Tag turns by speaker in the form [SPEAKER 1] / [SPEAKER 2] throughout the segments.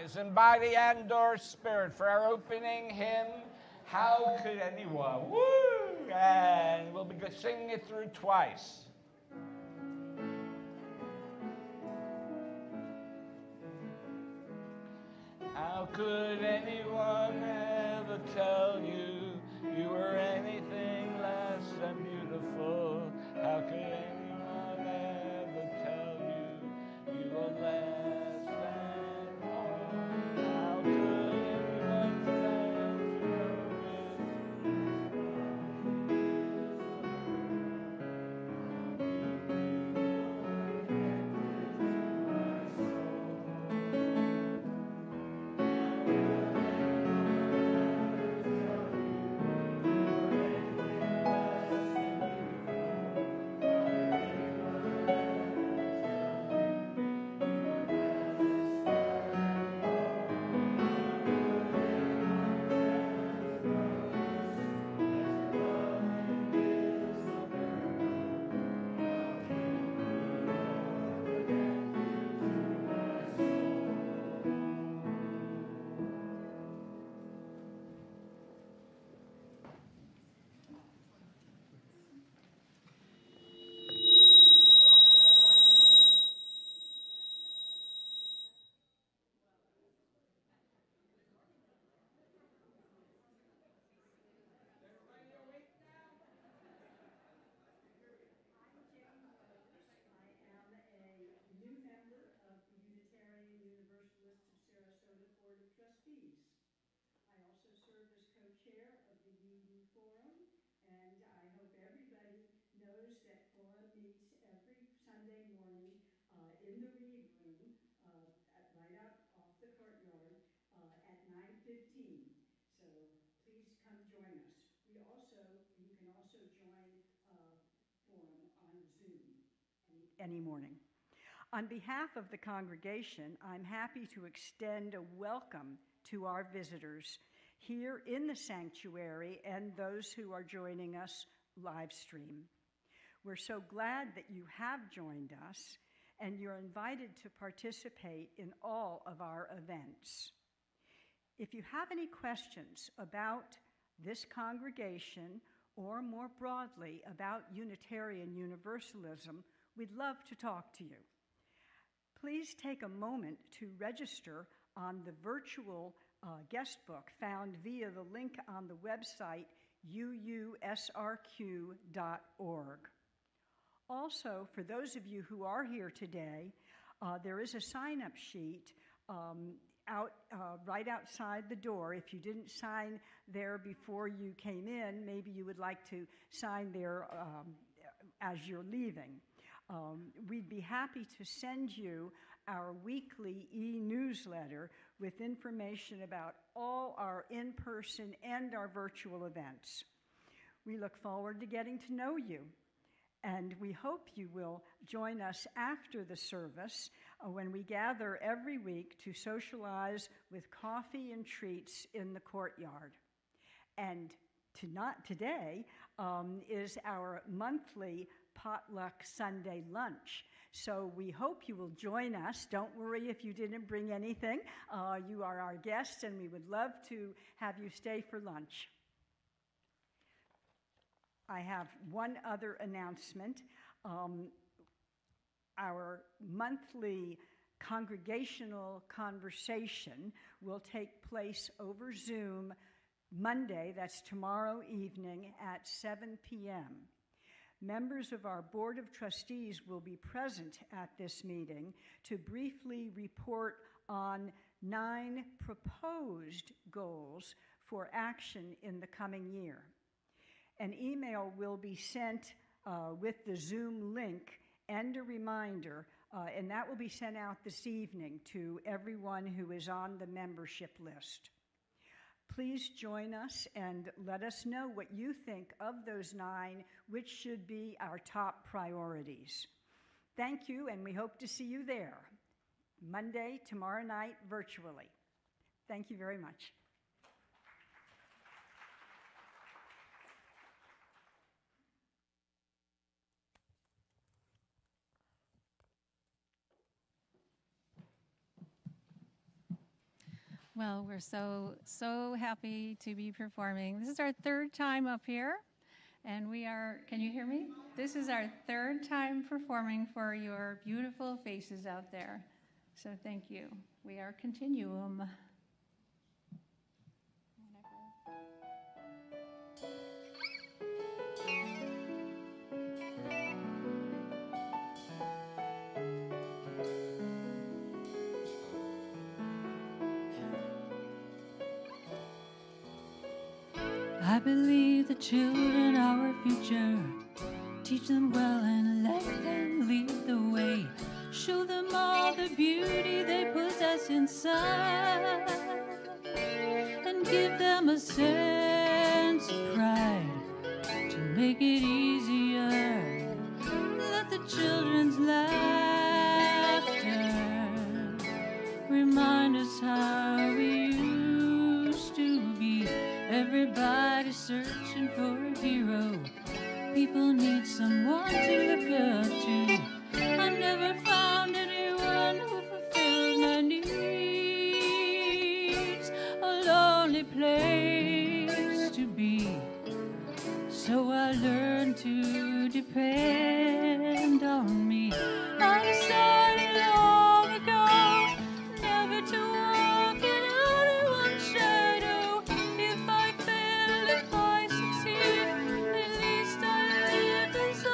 [SPEAKER 1] eyes in body and or spirit for our opening hymn, How Could Anyone? Woo! And we'll be singing it through twice. How could anyone ever tell you you were anything less than beautiful? How could anyone ever tell you you were less than all? How could anyone stand to
[SPEAKER 2] Unitarian Universalists of Sarasota Board of Trustees. I also serve as co-chair of the UU Forum, and I hope everybody knows that Forum meets every Sunday morning in the Reed Room, right out off the courtyard at 9:15. So please come join us. You can also join Forum on Zoom any morning. On behalf of the congregation, I'm happy to extend a welcome to our visitors here in the sanctuary and those who are joining us live stream. We're so glad that you have joined us, and you're invited to participate in all of our events. If you have any questions about this congregation or more broadly about Unitarian Universalism, we'd love to talk to you. Please take a moment to register on the virtual guest book found via the link on the website uusrq.org. Also, for those of you who are here today, there is a sign-up sheet right outside the door. If you didn't sign there before you came in, maybe you would like to sign there as you're leaving. We'd be happy to send you our weekly e-newsletter with information about all our in-person and our virtual events. We look forward to getting to know you, and we hope you will join us after the service when we gather every week to socialize with coffee and treats in the courtyard. And today is our monthly potluck Sunday lunch. So we hope you will join us. Don't worry if you didn't bring anything. You are our guests, and we would love to have you stay for lunch. I have one other announcement. Our monthly congregational conversation will take place over Zoom Monday, that's tomorrow evening at 7 p.m. Members of our Board of Trustees will be present at this meeting to briefly report on 9 proposed goals for action in the coming year. An email will be sent with the Zoom link and a reminder, and that will be sent out this evening to everyone who is on the membership list. Please join us and let us know what you think of those 9, which should be our top priorities. Thank you, and we hope to see you there, Monday, tomorrow night, virtually. Thank you very much.
[SPEAKER 3] Well, we're so happy to be performing. This is our third time up here, and can you hear me? This is our third time performing for your beautiful faces out there. So thank you. We are ContinUUm. I believe the children are our future. Teach them well and let them lead the way. Show them all the beauty they possess inside. And give them a sense of pride to make it easier. Let the children's laughter remind us how we used to be. Everybody searching for a hero. People need someone to look up to. I never found anyone who fulfilled my needs. A lonely place to be. So I learned to depend on me. I decided long ago never to walk in anyone's shadow. If I fail, if I succeed, at least I live as I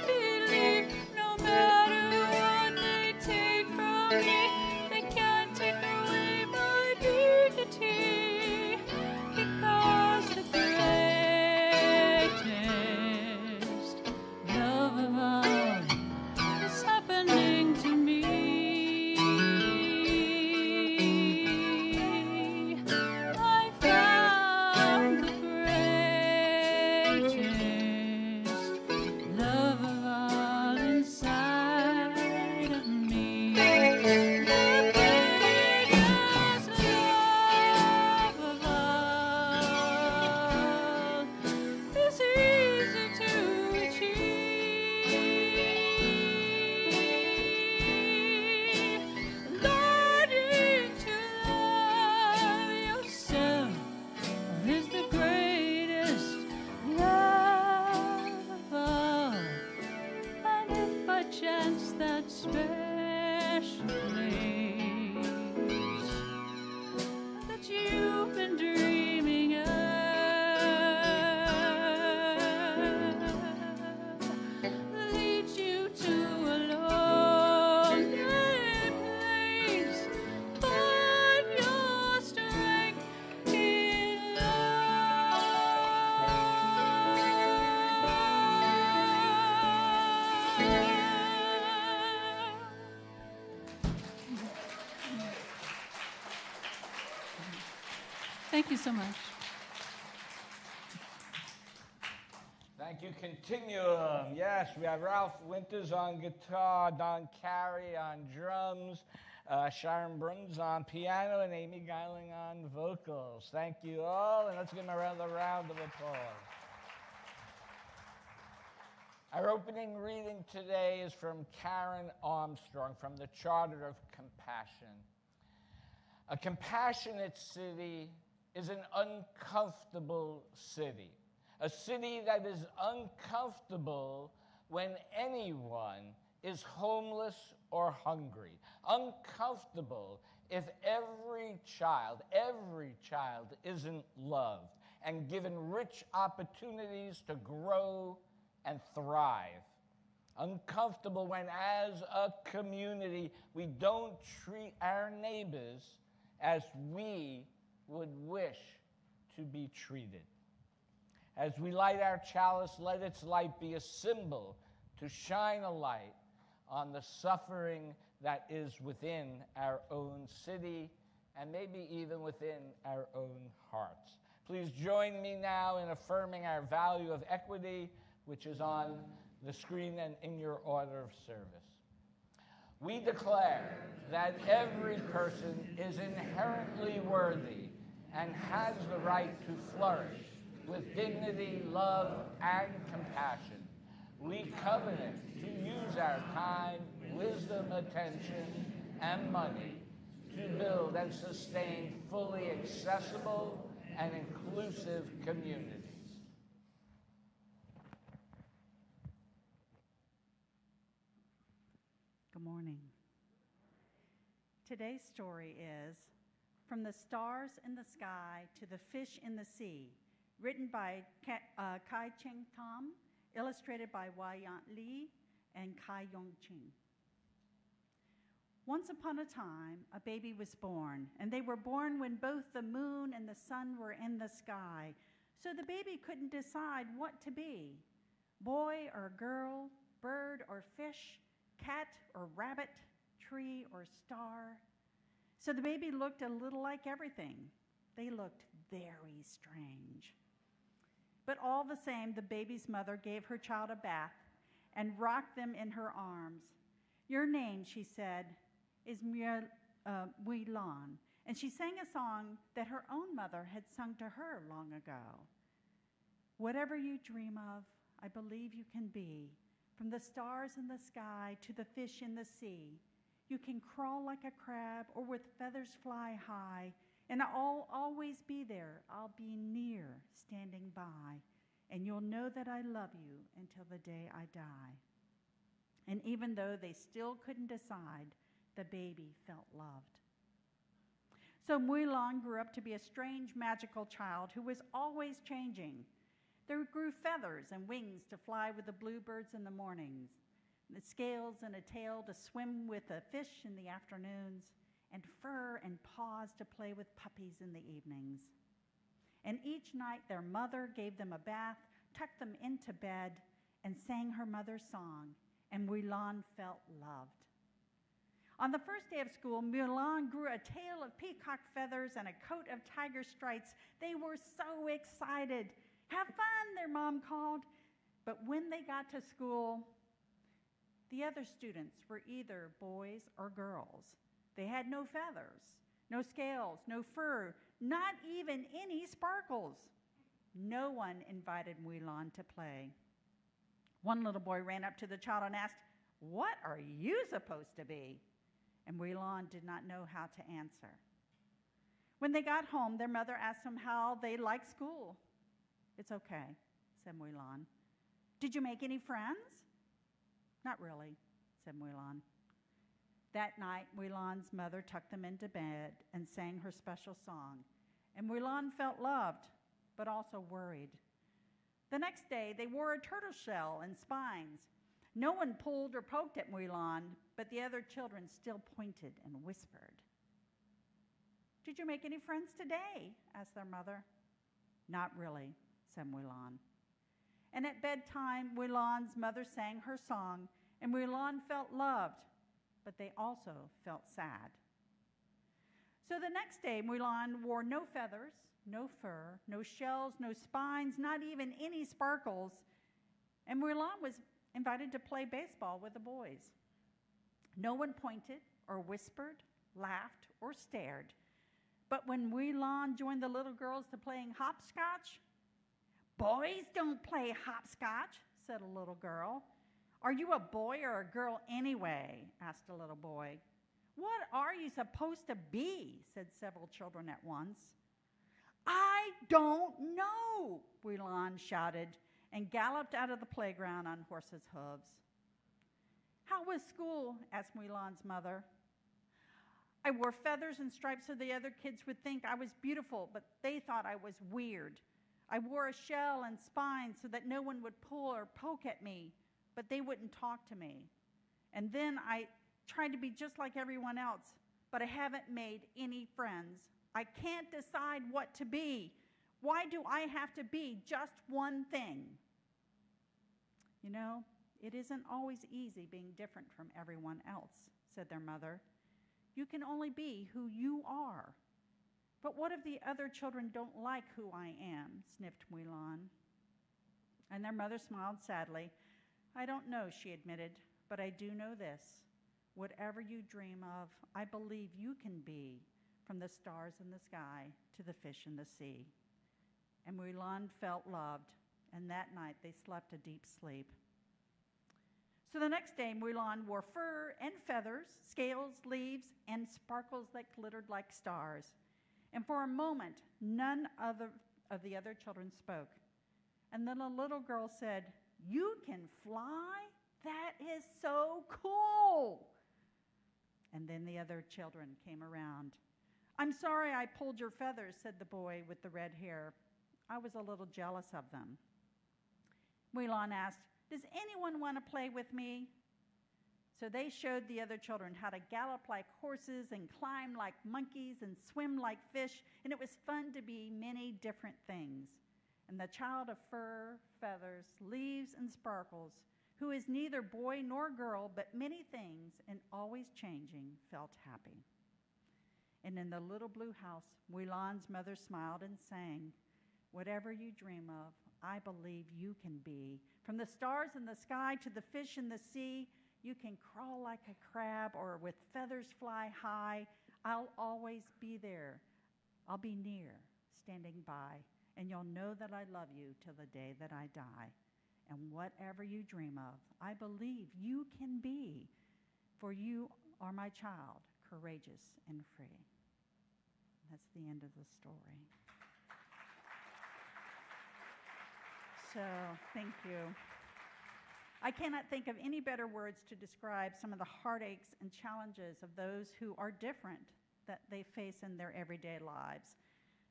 [SPEAKER 3] believe. No matter what they take from me, they can't take away my dignity. Because the greatest love of all is happening to me. I found the greatest love of all inside of me. The greatest love of all is easy to achieve. Learning to love yourself is the greatest love of all. And if by chance that special place that you've been dreaming of leads you to a lonely place, find your strength in love. Thank you so much.
[SPEAKER 1] Thank you, ContinUUm. Yes, we have Ralph Winters on guitar, Don Carey on drums, Sharon Bruns on piano, and Amy Geiling on vocals. Thank you all, and let's give them another round of applause. Our opening reading today is from Karen Armstrong from the Charter of Compassion. A compassionate city is an uncomfortable city. A city that is uncomfortable when anyone is homeless or hungry. Uncomfortable if every child isn't loved and given rich opportunities to grow and thrive. Uncomfortable when, as a community, we don't treat our neighbors as we would wish to be treated. As we light our chalice, let its light be a symbol to shine a light on the suffering that is within our own city and maybe even within our own hearts. Please join me now in affirming our value of equity, which is on the screen and in your order of service. We declare that every person is inherently worthy and has the right to flourish with dignity, love, and compassion. We covenant to use our time, wisdom, attention, and money to build and sustain fully accessible and inclusive communities.
[SPEAKER 4] Good morning. Today's story is From the Stars in the Sky to the Fish in the Sea, written by Kai Cheng Tam, illustrated by Wai-Yan Lee and Kai Yong Ching. Once upon a time, a baby was born, and they were born when both the moon and the sun were in the sky. So the baby couldn't decide what to be, boy or girl, bird or fish, cat or rabbit, tree or star. So the baby looked a little like everything. They looked very strange. But all the same, the baby's mother gave her child a bath and rocked them in her arms. Your name, she said, is Wolin. And she sang a song that her own mother had sung to her long ago. Whatever you dream of, I believe you can be. From the stars in the sky to the fish in the sea. You can crawl like a crab or with feathers fly high. And I'll always be there. I'll be near, standing by. And you'll know that I love you until the day I die. And even though they still couldn't decide, the baby felt loved. So Wolin grew up to be a strange, magical child who was always changing. There grew feathers and wings to fly with the bluebirds in the mornings, the scales and a tail to swim with the fish in the afternoons, and fur and paws to play with puppies in the evenings. And each night their mother gave them a bath, tucked them into bed, and sang her mother's song, and Wolin felt loved. On the first day of school, Wolin grew a tail of peacock feathers and a coat of tiger stripes. They were so excited. Have fun, their mom called. But when they got to school, the other students were either boys or girls. They had no feathers, no scales, no fur, not even any sparkles. No one invited Wolin to play. One little boy ran up to the child and asked, "What are you supposed to be?" And Wolin did not know how to answer. When they got home, their mother asked them how they liked school. "It's okay," said Wolin. "Did you make any friends?" "Not really," said Wolin. That night, Wolin's mother tucked them into bed and sang her special song. And Wolin felt loved, but also worried. The next day, they wore a turtle shell and spines. No one pulled or poked at Wolin, but the other children still pointed and whispered. "Did you make any friends today?" asked their mother. "Not really," said Wolin. And at bedtime, Wolin's mother sang her song, and Wolin felt loved, but they also felt sad. So the next day, Wolin wore no feathers, no fur, no shells, no spines, not even any sparkles, and Wolin was invited to play baseball with the boys. No one pointed or whispered, laughed, or stared. But when Wolin joined the little girls to playing hopscotch, "Boys don't play hopscotch," said a little girl. "Are you a boy or a girl anyway?" asked a little boy. "What are you supposed to be?" said several children at once. "I don't know," Wolin shouted and galloped out of the playground on horse's hooves. "How was school?" asked Wolin's mother. "I wore feathers and stripes so the other kids would think I was beautiful, but they thought I was weird. I wore a shell and spines so that no one would pull or poke at me, but they wouldn't talk to me. And then I tried to be just like everyone else, but I haven't made any friends. I can't decide what to be. Why do I have to be just one thing?" "You know, it isn't always easy being different from everyone else," said their mother. "You can only be who you are." "But what if the other children don't like who I am?" sniffed Wolin. And their mother smiled sadly. "I don't know," she admitted, "but I do know this. Whatever you dream of, I believe you can be, from the stars in the sky to the fish in the sea." And Wolin felt loved, and that night they slept a deep sleep. So the next day, Wolin wore fur and feathers, scales, leaves, and sparkles that glittered like stars. And for a moment, none of the other children spoke. And then a little girl said, "You can fly? That is so cool." And then the other children came around. "I'm sorry I pulled your feathers," said the boy with the red hair. "I was a little jealous of them." Wolin asked, "Does anyone want to play with me?" So they showed the other children how to gallop like horses and climb like monkeys and swim like fish, and it was fun to be many different things. And the child of fur, feathers, leaves, and sparkles, who is neither boy nor girl, but many things and always changing, felt happy. And in the little blue house, Wolin's mother smiled and sang, "Whatever you dream of, I believe you can be. From the stars in the sky to the fish in the sea, you can crawl like a crab or with feathers fly high. I'll always be there. I'll be near, standing by, and you'll know that I love you till the day that I die. And whatever you dream of, I believe you can be, for you are my child, courageous and free." That's the end of the story. So, thank you. I cannot think of any better words to describe some of the heartaches and challenges of those who are different that they face in their everyday lives.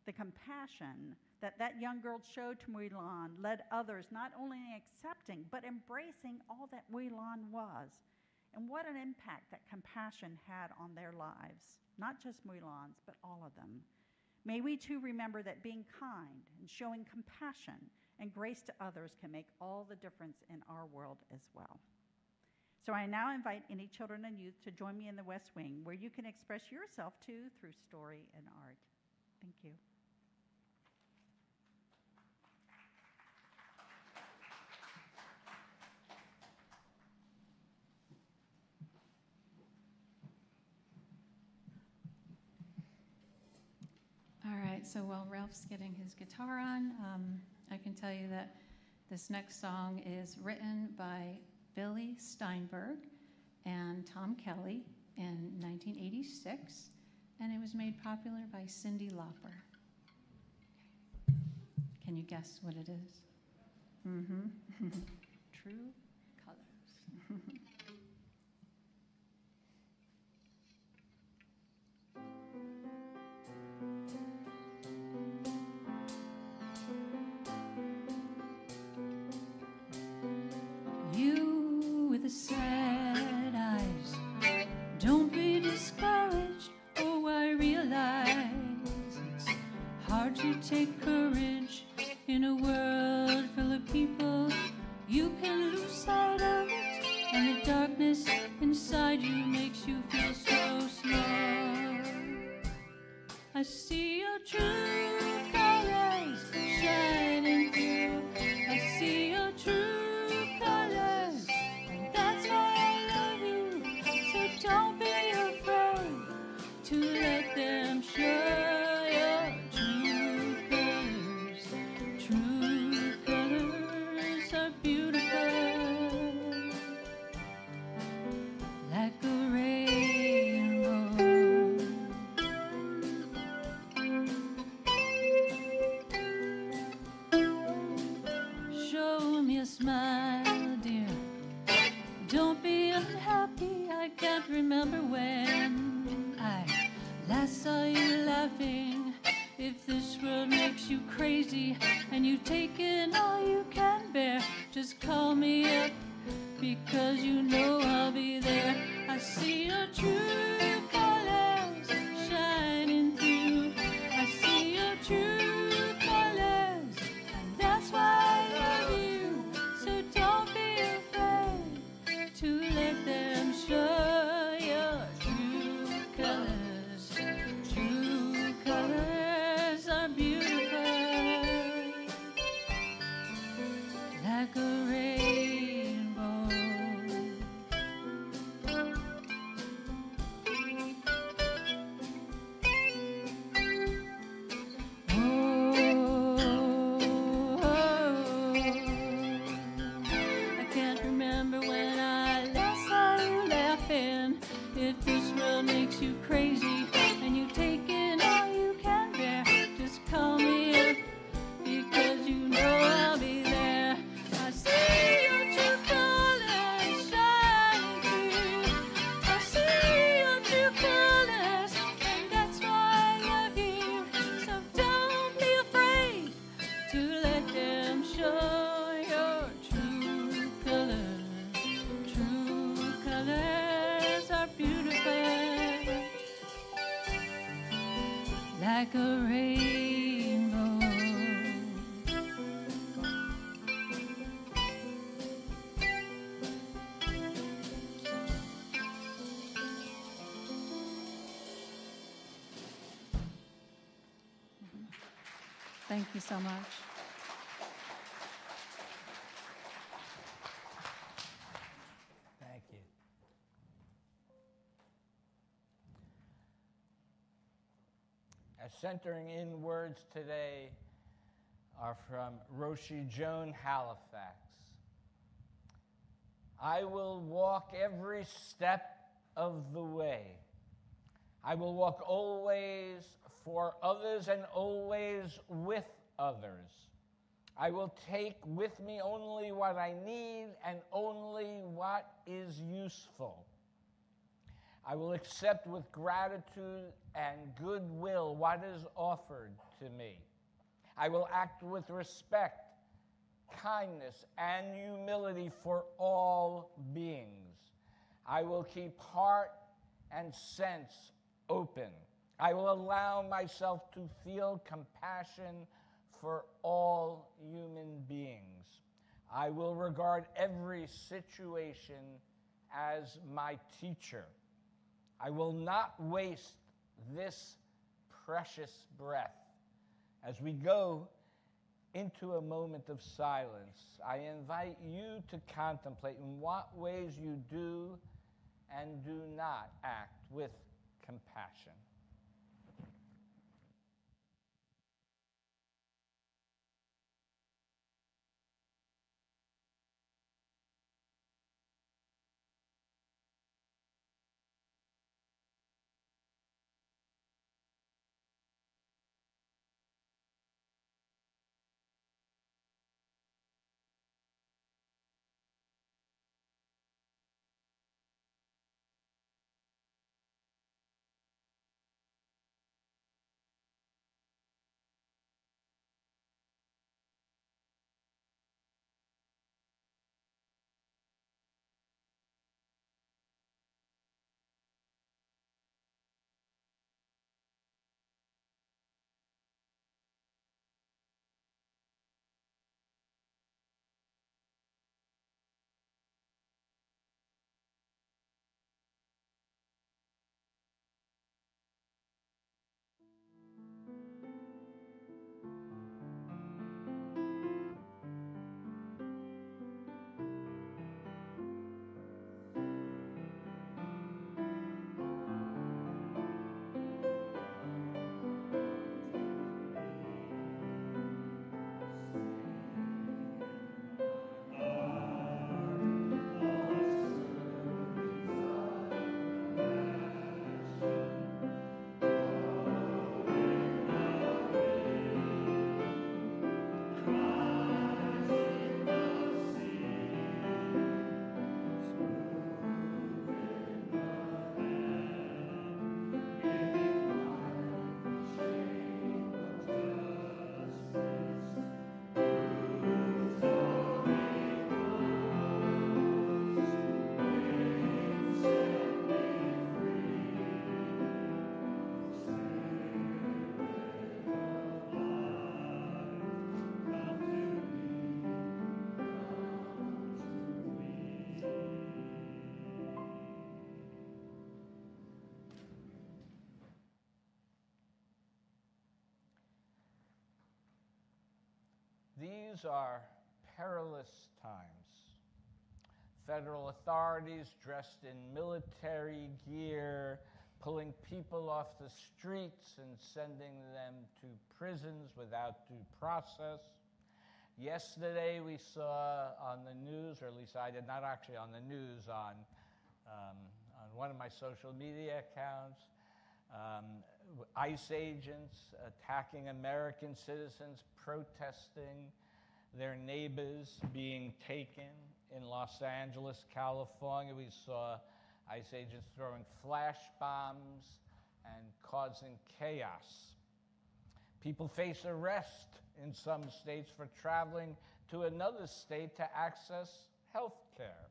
[SPEAKER 4] The compassion that young girl showed to Wolin led others not only accepting but embracing all that Wolin was. And what an impact that compassion had on their lives, not just Wolin's, but all of them. May we too remember that being kind and showing compassion and grace to others can make all the difference in our world as well. So I now invite any children and youth to join me in the West Wing, where you can express yourself too through story and art. Thank you.
[SPEAKER 3] All right, so while Ralph's getting his guitar on, I can tell you that this next song is written by Billy Steinberg and Tom Kelly in 1986, and it was made popular by Cyndi Lauper. Can you guess what it is? Mm-hmm. True Colors. You with the sad eyes, don't be discouraged. Oh, I realize it's hard to take courage in a world full of people. You can lose sight of it, and the darkness inside you makes you feel so small. I see your true colors shining through. I see your true colors, and that's why I love you. So don't be afraid to let them show your true colors. True colors are beautiful, like a rainbow. Show me a smile, dear. Don't be unhappy. I can't remember when I last saw you laughing. If this world makes you crazy and you've taken all you can bear, just call me up, because you know I'll be there. I see your true colors shining through. I see your true colors, and that's why I love you. So don't be afraid to let them show your true colors. True colors are beautiful, like a rainbow. like a rainbow. Thank you so much.
[SPEAKER 1] Thank you. Our centering in words today are from Roshi, Joan, Halifax. I will walk every step of the way. I will walk always for others and always with others. I will take with me only what I need and only what is useful. I will accept with gratitude and goodwill what is offered to me. I will act with respect, kindness, and humility for all beings. I will keep heart and sense open. I will allow myself to feel compassion for all human beings. I will regard every situation as my teacher. I will not waste this precious breath. As we go into a moment of silence, I invite you to contemplate in what ways you do and do not act with compassion. These are perilous times. Federal authorities dressed in military gear, pulling people off the streets and sending them to prisons without due process. Yesterday we saw on the news, or at least I did, not actually on the news, on one of my social media accounts, ICE agents attacking American citizens protesting their neighbors being taken. In Los Angeles, California, we saw ICE agents throwing flash bombs and causing chaos. People face arrest in some states for traveling to another state to access health care.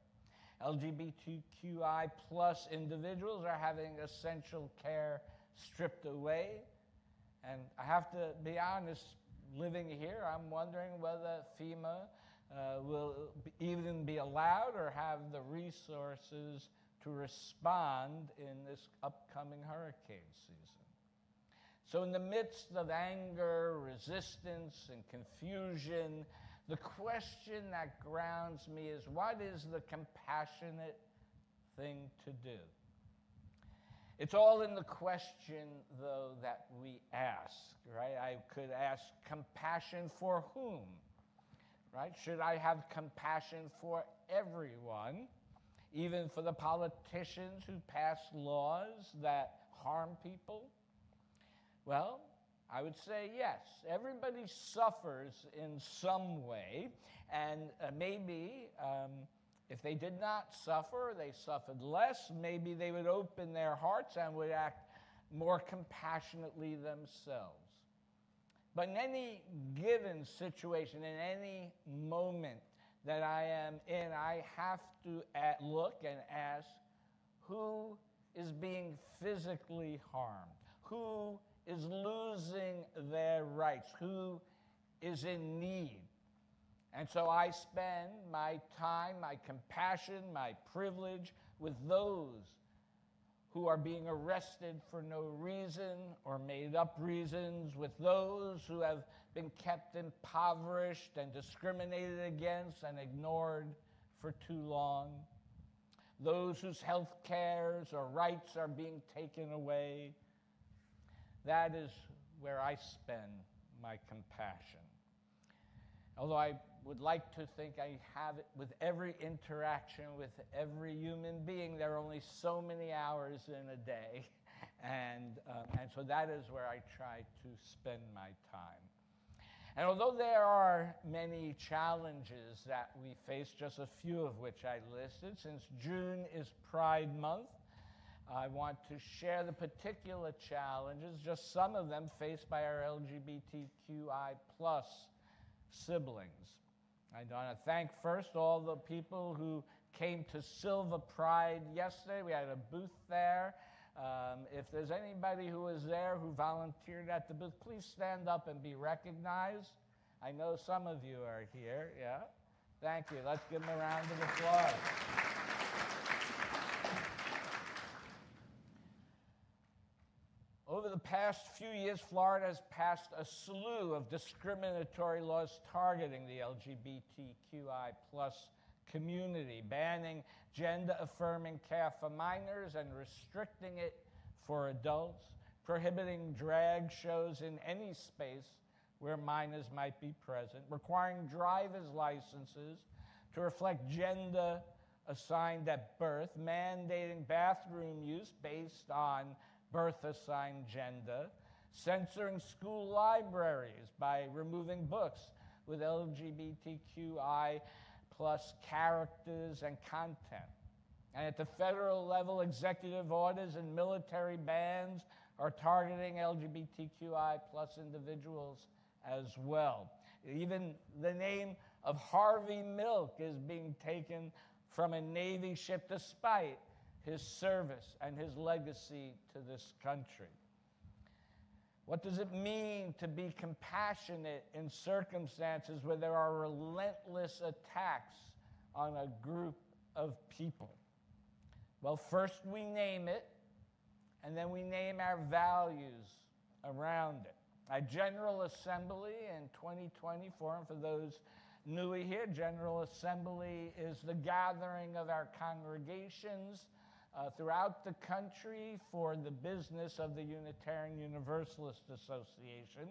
[SPEAKER 1] LGBTQI plus individuals are having essential care stripped away. And I have to be honest, living here, I'm wondering whether FEMA will even be allowed or have the resources to respond in this upcoming hurricane season. So in the midst of anger, resistance, and confusion, the question that grounds me is, what is the compassionate thing to do? It's all in the question, though, that we ask, right? I could ask, compassion for whom, right? Should I have compassion for everyone, even for the politicians who pass laws that harm people? Well, I would say yes. Everybody suffers in some way, and maybe if they did not suffer, they suffered less, maybe they would open their hearts and would act more compassionately themselves. But in any given situation, in any moment that I am in, I have to look and ask, who is being physically harmed? Who is losing their rights? Who is in need? And so I spend my time, my compassion, my privilege with those who are being arrested for no reason or made up reasons, with those who have been kept impoverished and discriminated against and ignored for too long, those whose health cares or rights are being taken away. That is where I spend my compassion. Although I would like to think I have it with every interaction with every human being, there are only so many hours in a day, and so that is where I try to spend my time. And although there are many challenges that we face, just a few of which I listed, since June is Pride Month, I want to share the particular challenges, just some of them faced by our LGBTQI plus siblings. I want to thank first all the people who came to Silver Pride yesterday. We had a booth there. If there's anybody who was there who volunteered at the booth, please stand up and be recognized. I know some of you are here, yeah. Thank you. Let's give them a round of applause. Over the past few years, Florida has passed a slew of discriminatory laws targeting the LGBTQI plus community, banning gender-affirming care for minors and restricting it for adults, prohibiting drag shows in any space where minors might be present, requiring driver's licenses to reflect gender assigned at birth, mandating bathroom use based on birth-assigned gender, censoring school libraries by removing books with LGBTQI plus characters and content. And at the federal level, executive orders and military bans are targeting LGBTQI plus individuals as well. Even the name of Harvey Milk is being taken from a Navy ship despite his service and his legacy to this country. What does it mean to be compassionate in circumstances where there are relentless attacks on a group of people? Well, first we name it, and then we name our values around it. At General Assembly in 2024, and for those new here, General Assembly is the gathering of our congregations throughout the country for the business of the Unitarian Universalist Association.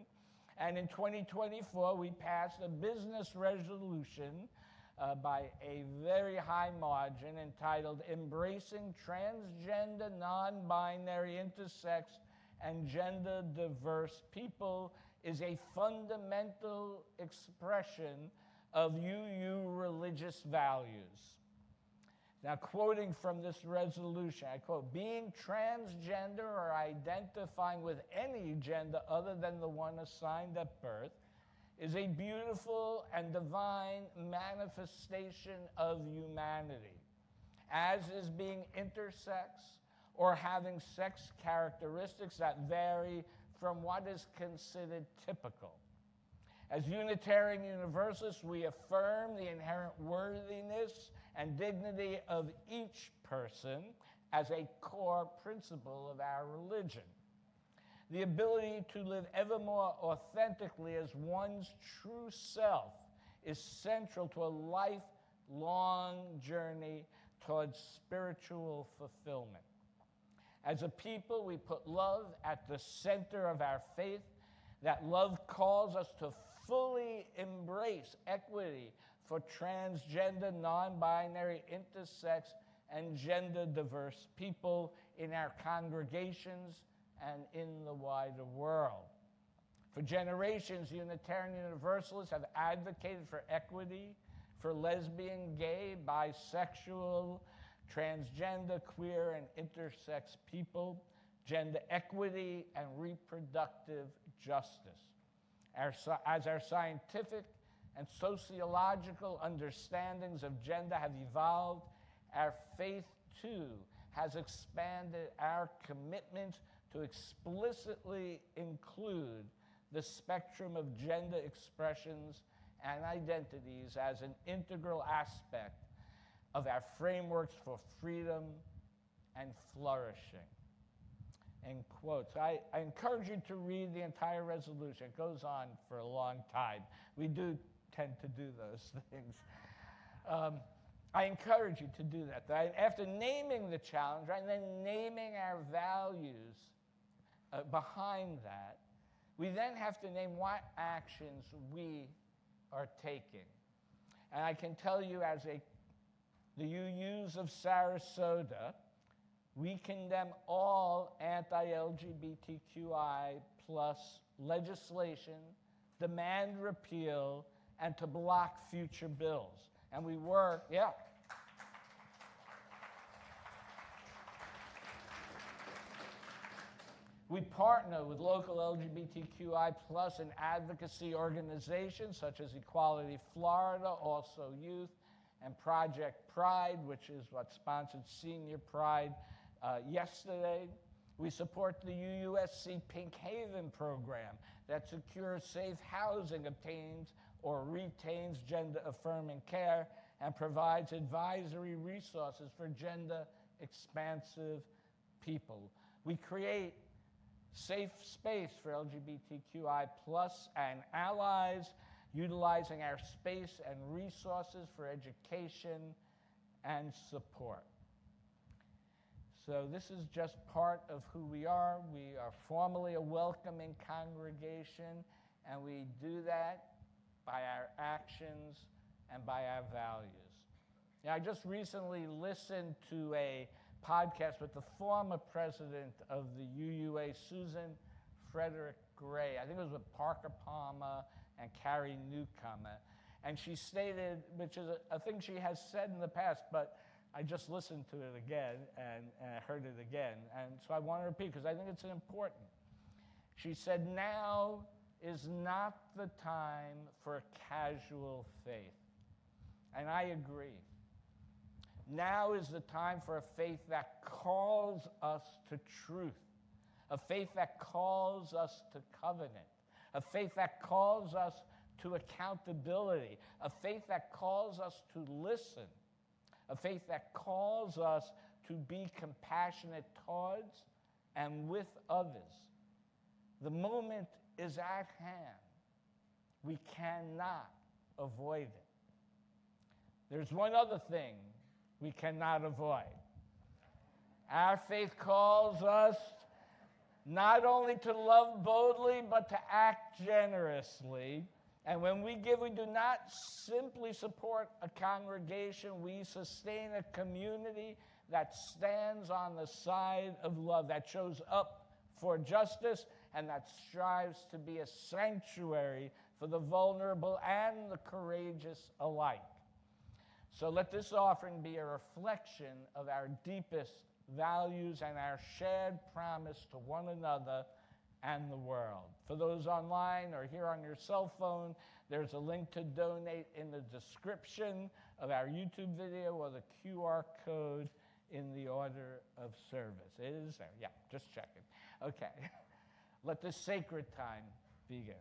[SPEAKER 1] And in 2024, we passed a business resolution by a very high margin entitled Embracing Transgender, Non-Binary, Intersex, and Gender Diverse People is a fundamental expression of UU religious values. Now, quoting from this resolution, I quote, being transgender or identifying with any gender other than the one assigned at birth is a beautiful and divine manifestation of humanity, as is being intersex or having sex characteristics that vary from what is considered typical. As Unitarian Universalists, we affirm the inherent worthiness and dignity of each person as a core principle of our religion. The ability to live ever more authentically as one's true self is central to a lifelong journey towards spiritual fulfillment. As a people, we put love at the center of our faith. That love calls us to fully embrace equity for transgender, non-binary, intersex, and gender-diverse people in our congregations and in the wider world. For generations, Unitarian Universalists have advocated for equity for lesbian, gay, bisexual, transgender, queer, and intersex people, gender equity, and reproductive justice. As our scientific and sociological understandings of gender have evolved, our faith, too, has expanded our commitment to explicitly include the spectrum of gender expressions and identities as an integral aspect of our frameworks for freedom and flourishing. End quotes. I encourage you to read the entire resolution. It goes on for a long time. We do tend to do those things. I encourage you to do that. Right? After naming the challenge, right, and then naming our values behind that, we then have to name what actions we are taking. And I can tell you as the UUs of Sarasota, we condemn all anti-LGBTQI plus legislation, demand repeal, and to block future bills. And we work, yeah. We partner with local LGBTQI plus and advocacy organizations such as Equality Florida, Also Youth, and Project Pride, which is what sponsored Senior Pride yesterday. We support the UUSC Pink Haven program that secures safe housing, obtains or retains gender-affirming care, and provides advisory resources for gender-expansive people. We create safe space for LGBTQI plus and allies, utilizing our space and resources for education and support. So this is just part of who we are. We are formally a welcoming congregation, and we do that by our actions and by our values. Now, I just recently listened to a podcast with the former president of the UUA, Susan Frederick Gray. I think it was with Parker Palmer and Carrie Newcomer. And she stated, which is a thing she has said in the past, but I just listened to it again and heard it again. And so I want to repeat because I think it's important. She said, now is not the time for a casual faith. And I agree. Now is the time for a faith that calls us to truth, a faith that calls us to covenant, a faith that calls us to accountability, a faith that calls us to listen, a faith that calls us to be compassionate towards and with others. The moment is at hand. We cannot avoid it. There's one other thing we cannot avoid. Our faith calls us not only to love boldly, but to act generously. And when we give, we do not simply support a congregation, we sustain a community that stands on the side of love, that shows up for justice, and that strives to be a sanctuary for the vulnerable and the courageous alike. So let this offering be a reflection of our deepest values and our shared promise to one another and the world. For those online or here on your cell phone, there's a link to donate in the description of our YouTube video or the QR code in the order of service. It is there. Yeah, just checking. Okay. Let this sacred time begin.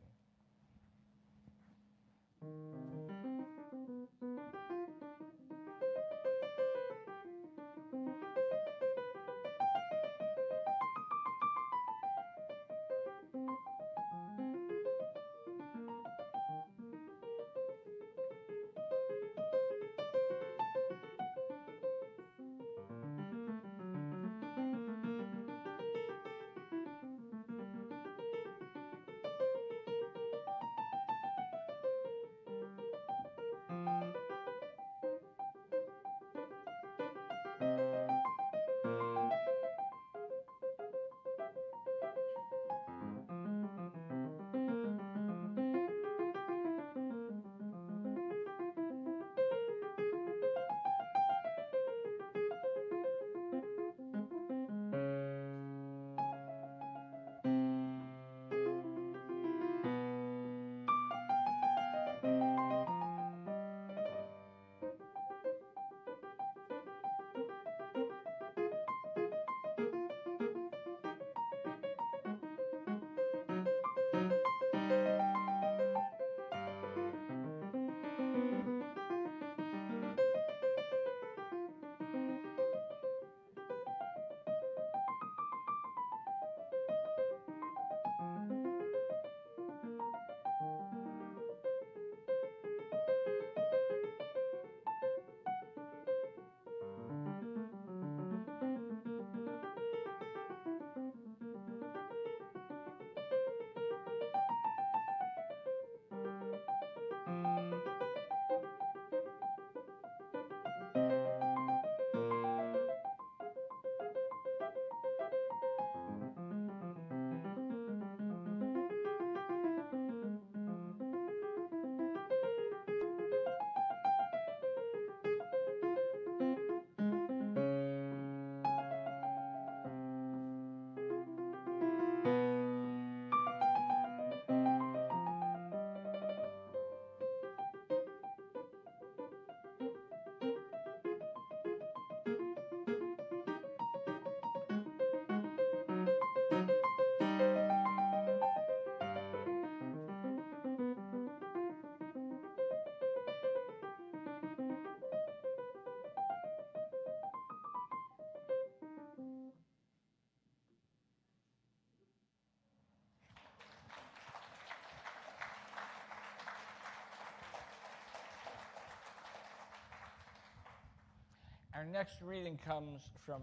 [SPEAKER 1] Our next reading comes from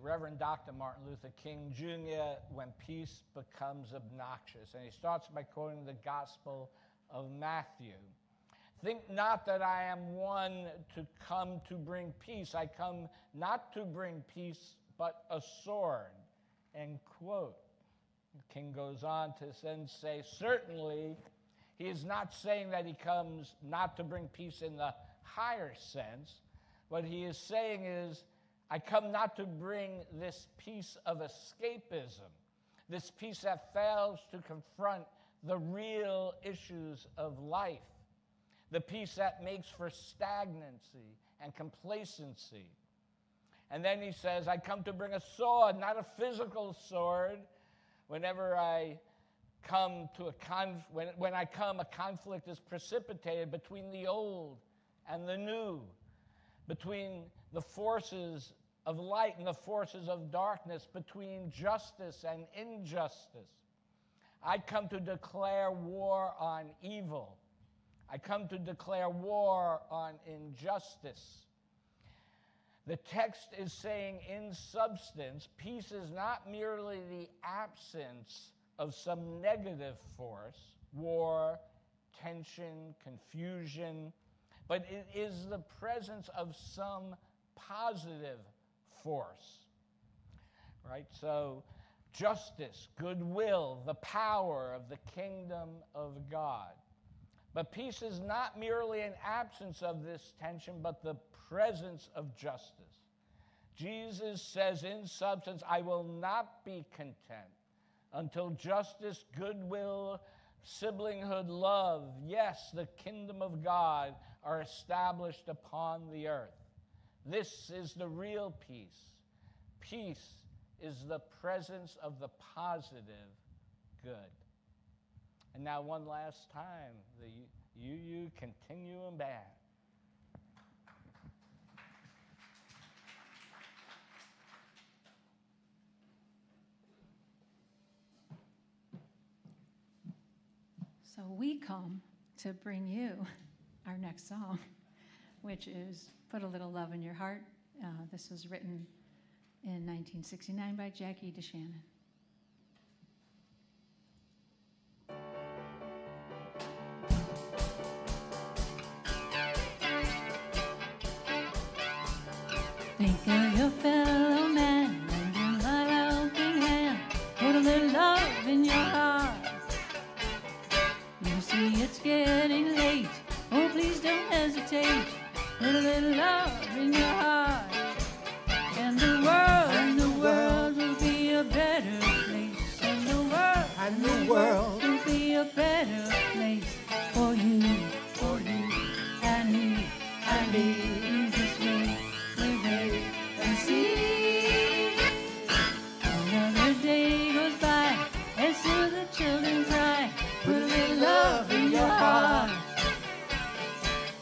[SPEAKER 1] Reverend Dr. Martin Luther King Jr., When Peace Becomes Obnoxious. And he starts by quoting the Gospel of Matthew. Think not that I am one to come to bring peace. I come not to bring peace, but a sword. End quote. The King goes on to then say, certainly, he is not saying that he comes not to bring peace in the higher sense. What he is saying is, I come not to bring this peace of escapism, this peace that fails to confront the real issues of life, the peace that makes for stagnancy and complacency. And then he says, I come to bring a sword, not a physical sword. Whenever I come to when I come, a conflict is precipitated between the old and the new, between the forces of light and the forces of darkness, between justice and injustice. I come to declare war on evil. I come to declare war on injustice. The text is saying, in substance, peace is not merely the absence of some negative force, war, tension, confusion, but it is the presence of some positive force, right? So justice, goodwill, the power of the kingdom of God. But peace is not merely an absence of this tension, but the presence of justice. Jesus says in substance, I will not be content until justice, goodwill, siblinghood, love, yes, the kingdom of God are established upon the earth. This is the real peace. Peace is the presence of the positive good. And now one last time, the ContinUUm band.
[SPEAKER 3] So we come to bring you our next song, which is Put a Little Love in Your Heart. This was written in 1969 by Jackie DeShannon. Think of your fellow man and your my helping hand. Put a little love in your heart. You see it's getting late. Oh, please don't hesitate. Put a little love in your heart. And the world will be a better place. And the world will be a better place for you and me and me. This way we wait and see. Another day goes by and still the children cry. Put a little love in your heart.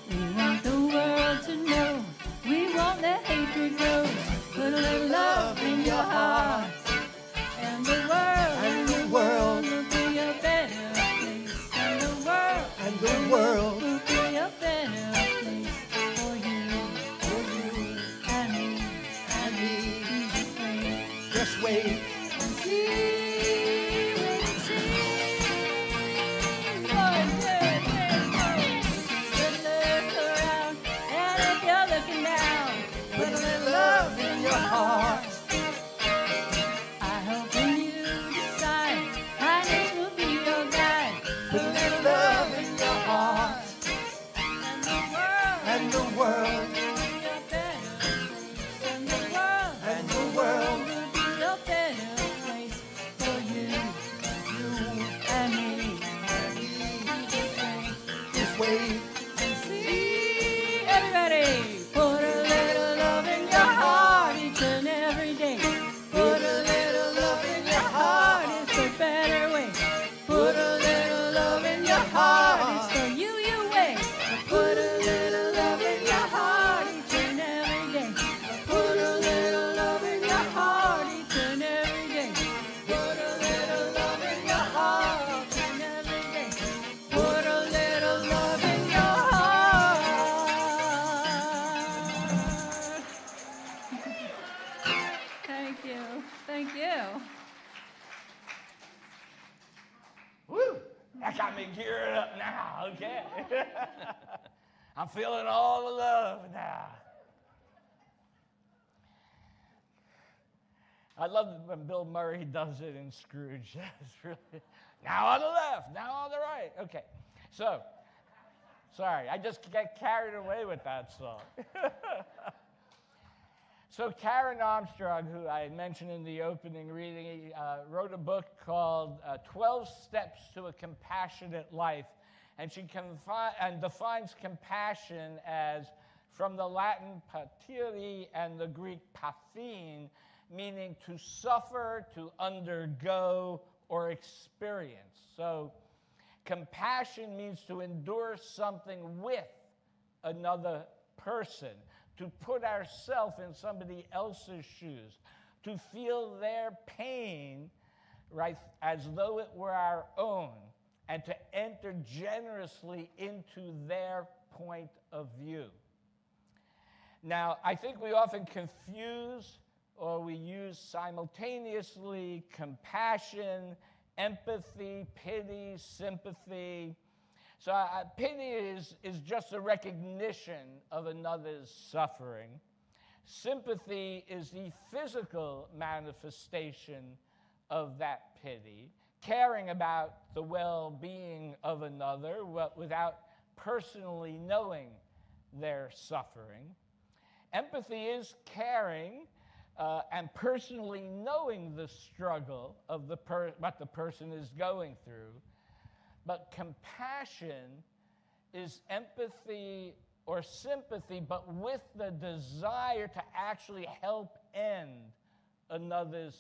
[SPEAKER 3] We want the world to know. We won't let hatred grow. Put a little love in your heart. And the world will be a better place. And the world will be a better place for you and me. Just wait and see. Heart. I hope when you decide kindness will be your guide. Put a little love in your heart. And the world will be a better place. And the world will be a better place for you and me. Just wait and see. Everybody, put a little love in your heart. And every day, put a little love in your heart. It's a better way. Put a little love in your heart. It's the you way. Put a little love in your heart each and every day. Put a little love in your heart each and every day. Put a little love in your heart each and every day. Put a little love in your heart. Thank you.
[SPEAKER 1] Woo! That got me geared up now, okay? I'm feeling all the love now. I love when Bill Murray does it in Scrooge. It's really, now on the left, now on the right. Okay, so, sorry, I just get carried away with that song. So Karen Armstrong, who I mentioned in the opening reading, wrote a book called 12 Steps to a Compassionate Life. And she defines compassion as from the Latin patire and the Greek pathin, meaning to suffer, to undergo, or experience. So compassion means to endure something with another person, to put ourselves in somebody else's shoes, to feel their pain, right, as though it were our own, and to enter generously into their point of view. Now, I think we often confuse or we use simultaneously compassion, empathy, pity, sympathy. So pity is just a recognition of another's suffering. Sympathy is the physical manifestation of that pity, caring about the well-being of another without personally knowing their suffering. Empathy is caring and personally knowing the struggle of what the person is going through. But compassion is empathy or sympathy, but with the desire to actually help end another's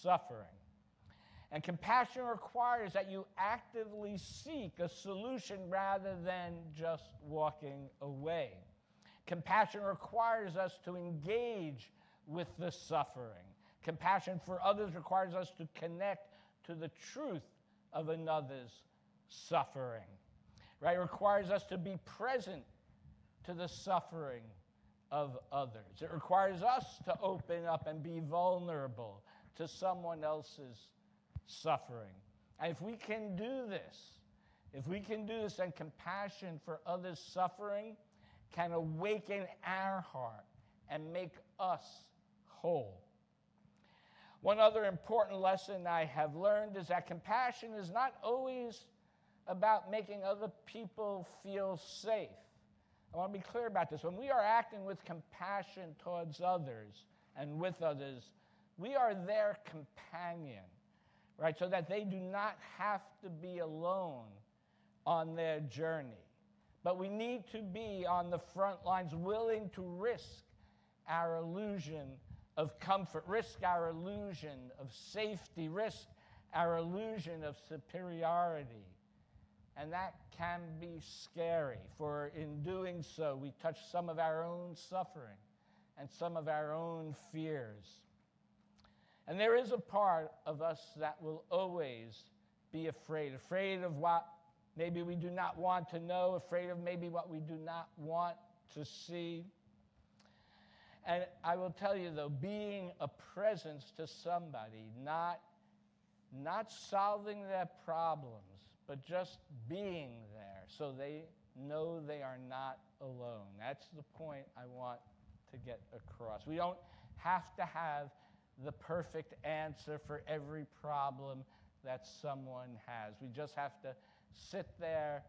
[SPEAKER 1] suffering. And compassion requires that you actively seek a solution rather than just walking away. Compassion requires us to engage with the suffering. Compassion for others requires us to connect to the truth of another's suffering. Right? It requires us to be present to the suffering of others. It requires us to open up and be vulnerable to someone else's suffering. And if we can do this, then compassion for others' suffering can awaken our heart and make us whole. One other important lesson I have learned is that compassion is not always about making other people feel safe. I want to be clear about this. When we are acting with compassion towards others and with others, we are their companion, right? So that they do not have to be alone on their journey. But we need to be on the front lines, willing to risk our illusion of comfort, risk our illusion of safety, risk our illusion of superiority. And that can be scary, for in doing so, we touch some of our own suffering and some of our own fears. And there is a part of us that will always be afraid of what maybe we do not want to know, afraid of maybe what we do not want to see. And I will tell you, though, being a presence to somebody, not solving their problems, but just being there so they know they are not alone. That's the point I want to get across. We don't have to have the perfect answer for every problem that someone has. We just have to sit there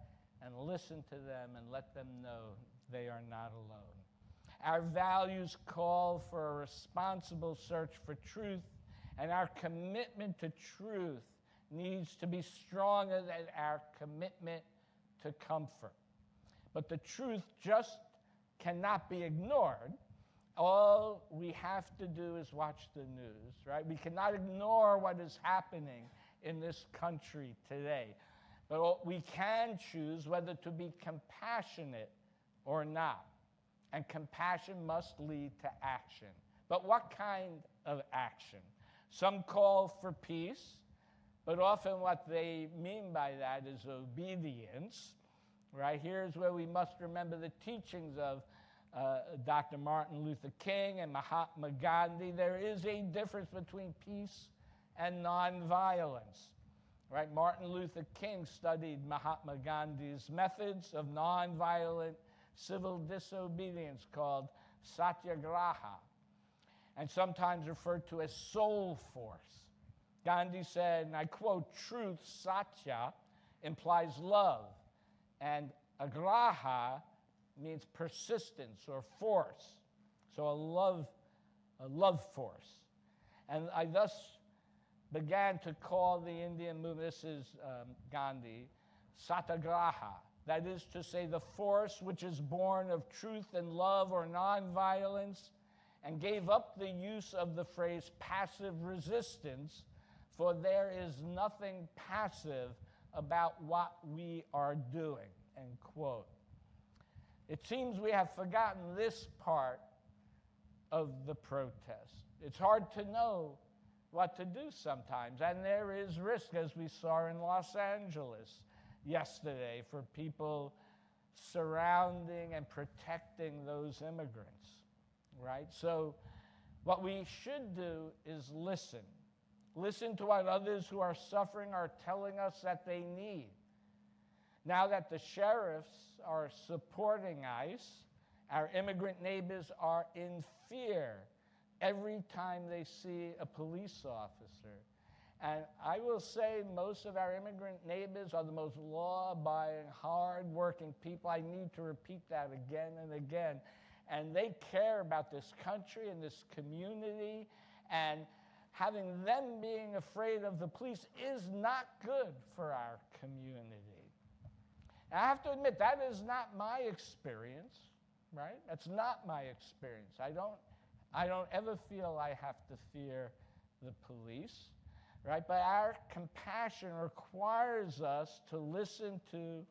[SPEAKER 1] and listen to them and let them know they are not alone. Our values call for a responsible search for truth, and our commitment to truth needs to be stronger than our commitment to comfort. But the truth just cannot be ignored. All we have to do is watch the news, right? We cannot ignore what is happening in this country today. But we can choose whether to be compassionate or not. And compassion must lead to action. But what kind of action? Some call for peace, but often what they mean by that is obedience. Right? Here's where we must remember the teachings of Dr. Martin Luther King and Mahatma Gandhi. There is a difference between peace and nonviolence. Right? Martin Luther King studied Mahatma Gandhi's methods of nonviolent civil disobedience called satyagraha, and sometimes referred to as soul force. Gandhi said, and I quote, "Truth, satya, implies love, and agraha means persistence or force." So a love force. And I thus began to call the Indian movement, this is Gandhi, satyagraha. That is to say, the force which is born of truth and love or nonviolence, and gave up the use of the phrase passive resistance, for there is nothing passive about what we are doing, end quote. It seems we have forgotten this part of the protest. It's hard to know what to do sometimes, and there is risk, as we saw in Los Angeles yesterday, for people surrounding and protecting those immigrants, right? So what we should do is listen. Listen to what others who are suffering are telling us that they need. Now that the sheriffs are supporting ICE, our immigrant neighbors are in fear every time they see a police officer. And I will say most of our immigrant neighbors are the most law-abiding, hard-working people. I need to repeat that again and again. And they care about this country and this community, and having them being afraid of the police is not good for our community. And I have to admit, that is not my experience, right? That's not my experience. I don't ever feel I have to fear the police. right? But our compassion requires us to listen to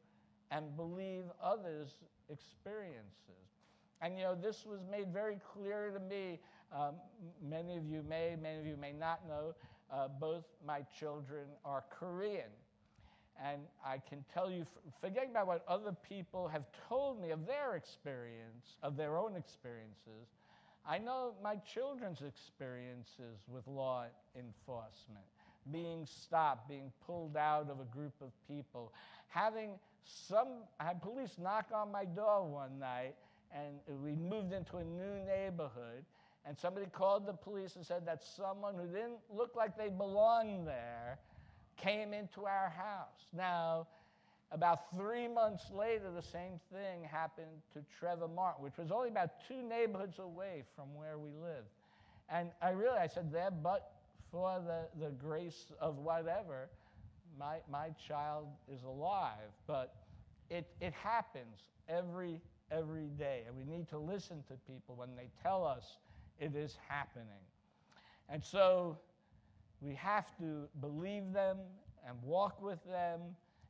[SPEAKER 1] and believe others' experiences. And, this was made very clear to me. Many of you may not know, both my children are Korean. And I can tell you, forgetting about what other people have told me of their experience, of their own experiences, I know my children's experiences with law enforcement, being stopped, being pulled out of a group of people, I had police knock on my door one night, and we moved into a new neighborhood, and somebody called the police and said that someone who didn't look like they belonged there came into our house. Now, about 3 months later, the same thing happened to Trevor Martin, which was only about 2 neighborhoods away from where we lived. And I said, there, but for the grace of whatever, my child is alive. But it happens every day, and we need to listen to people when they tell us it is happening. And so we have to believe them and walk with them,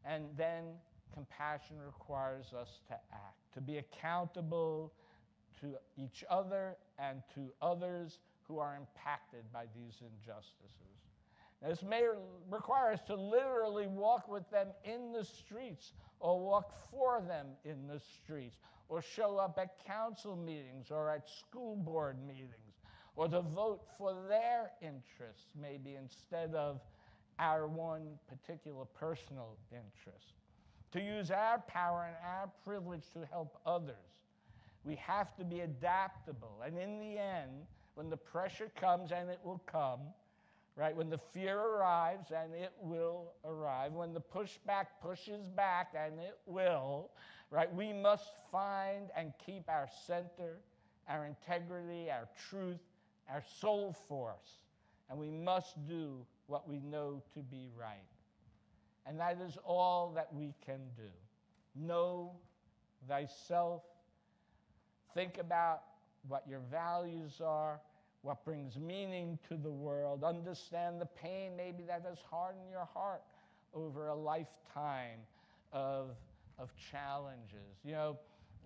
[SPEAKER 1] and then compassion requires us to act, to be accountable to each other and to others who are impacted by these injustices. Now, this may require us to literally walk with them in the streets, or walk for them in the streets, or show up at council meetings or at school board meetings, or to vote for their interests, maybe instead of our one particular personal interest. To use our power and our privilege to help others. We have to be adaptable. And in the end, when the pressure comes, and it will come, right? When the fear arrives, and it will arrive. When the pushback pushes back, and it will, right? We must find and keep our center, our integrity, our truth, our soul force. And we must do what we know to be right. And that is all that we can do. Know thyself. Think about what your values are, what brings meaning to the world. Understand the pain maybe that has hardened your heart over a lifetime of challenges.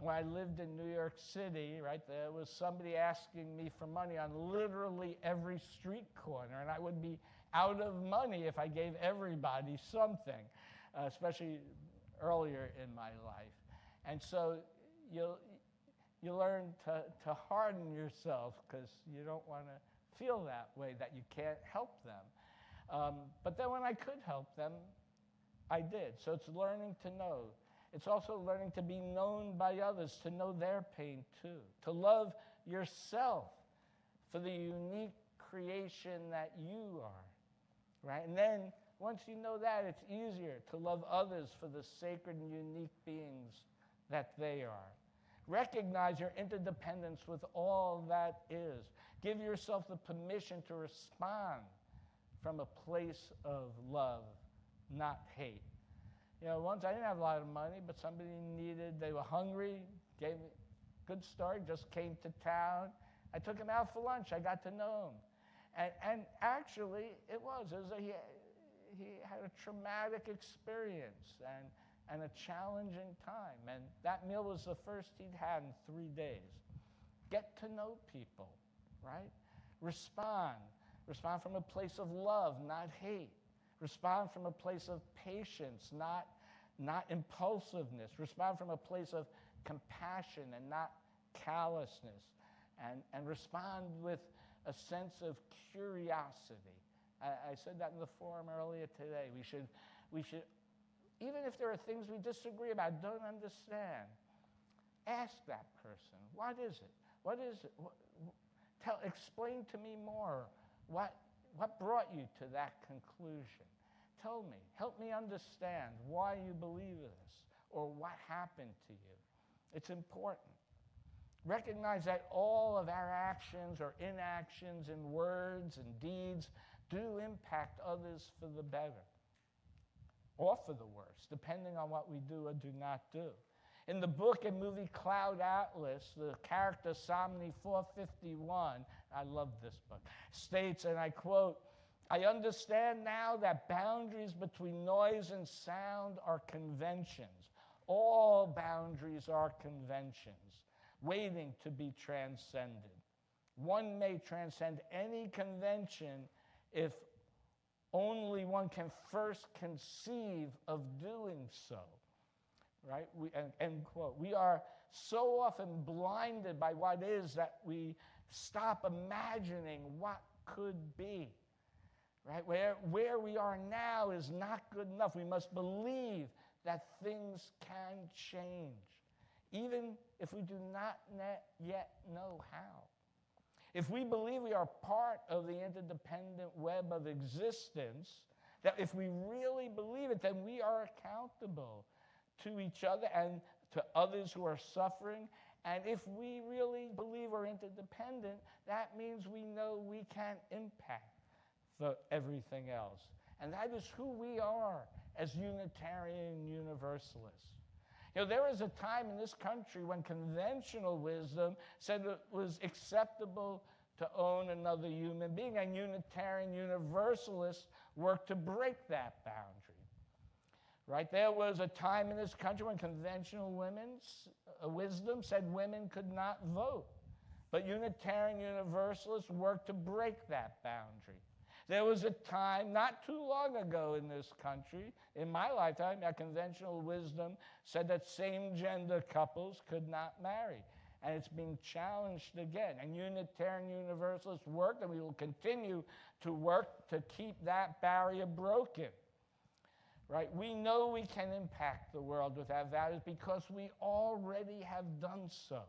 [SPEAKER 1] When I lived in New York City, right, there was somebody asking me for money on literally every street corner, and I would be out of money if I gave everybody something, especially earlier in my life. And so you learn to harden yourself, because you don't want to feel that way, that you can't help them. But then when I could help them, I did. So it's learning to know. It's also learning to be known by others, to know their pain too, to love yourself for the unique creation that you are, right? And then once you know that, it's easier to love others for the sacred and unique beings that they are. Recognize your interdependence with all that is. Give yourself the permission to respond from a place of love, not hate. Once I didn't have a lot of money, but somebody they were hungry, gave me a good story, just came to town. I took him out for lunch. I got to know him. And actually, he had a traumatic experience and a challenging time. And that meal was the first he'd had in 3 days. Get to know people, right? Respond. Respond from a place of love, not hate. Respond from a place of patience, not impulsiveness. Respond from a place of compassion and not callousness. And respond with a sense of curiosity. I said that in the forum earlier today. We should, even if there are things we disagree about, don't understand, ask that person, what is it? What is it? Explain to me more. What brought you to that conclusion? Tell me. Help me understand why you believe this, or what happened to you. It's important. Recognize that all of our actions or inactions and words and deeds do impact others for the better or for the worse, depending on what we do or do not do. In the book and movie Cloud Atlas, the character Somni 451, I love this book, states, and I quote, I understand now that boundaries between noise and sound are conventions. All boundaries are conventions, waiting to be transcended. One may transcend any convention if only one can first conceive of doing so. Right? End quote. We are so often blinded by what is that we stop imagining what could be. Right? Where we are now is not good enough. We must believe that things can change, even if we do not yet know how. If we believe we are part of the interdependent web of existence, that if we really believe it, then we are accountable to each other and to others who are suffering. And if we really believe we're interdependent, that means we know we can impact everything else. And that is who we are as Unitarian Universalists. You know, there was a time in this country when conventional wisdom said it was acceptable to own another human being, and Unitarian Universalists worked to break that boundary. Right? There was a time in this country when conventional wisdom said women could not vote, but Unitarian Universalists worked to break that boundary. There was a time not too long ago in this country, in my lifetime, that conventional wisdom said that same-gender couples could not marry. And it's being challenged again. And Unitarian Universalists worked, and we will continue to work to keep that barrier broken. Right? We know we can impact the world with our values because we already have done so.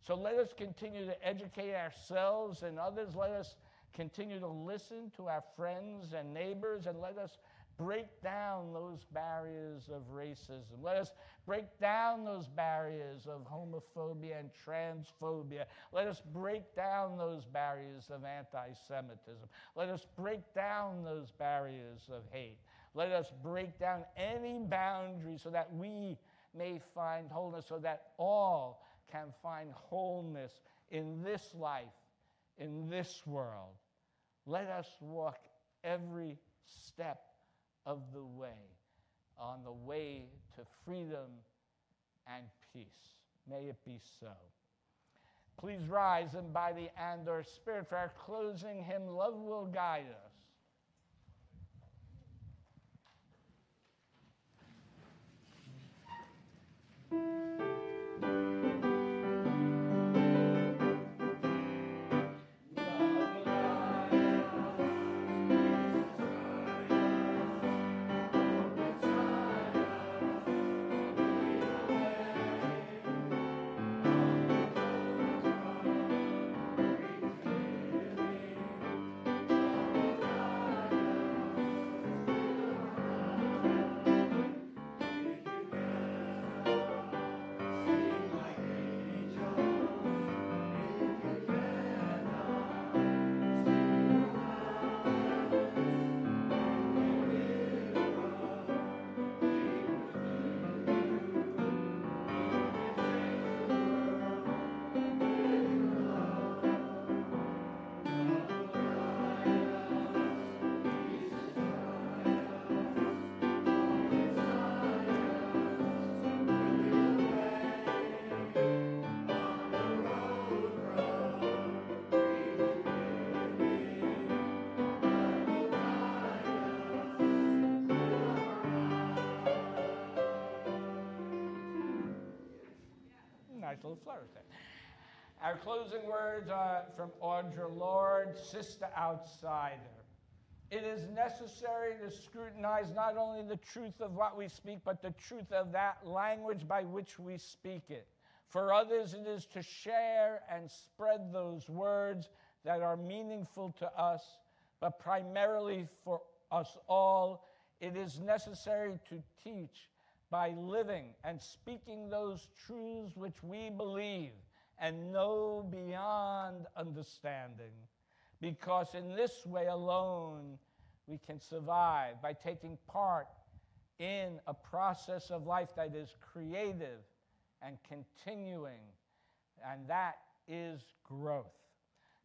[SPEAKER 1] So let us continue to educate ourselves and others. Let us continue to listen to our friends and neighbors, and let us break down those barriers of racism. Let us break down those barriers of homophobia and transphobia. Let us break down those barriers of anti-Semitism. Let us break down those barriers of hate. Let us break down any boundary so that we may find wholeness, so that all can find wholeness in this life, in this world. Let us walk every step of the way, on the way to freedom and peace. May it be so. Please rise, and by the and/or Spirit, for our closing hymn, Love Will Guide Us. Nice little flourish there. Our closing words are from Audre Lorde, Sister Outsider. It is necessary to scrutinize not only the truth of what we speak, but the truth of that language by which we speak it. For others, it is to share and spread those words that are meaningful to us, but primarily for us all, it is necessary to teach by living and speaking those truths which we believe and know beyond understanding. Because in this way alone, we can survive by taking part in a process of life that is creative and continuing, and that is growth.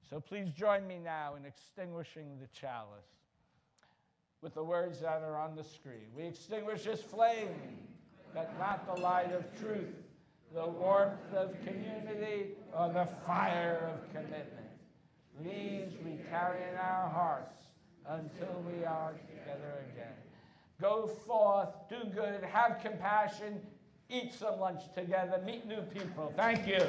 [SPEAKER 1] So please join me now in extinguishing the chalice with the words that are on the screen. We extinguish this flame, but not the light of truth, the warmth of community, or the fire of commitment. These we carry in our hearts until we are together again. Go forth, do good, have compassion, eat some lunch together, meet new people. Thank you.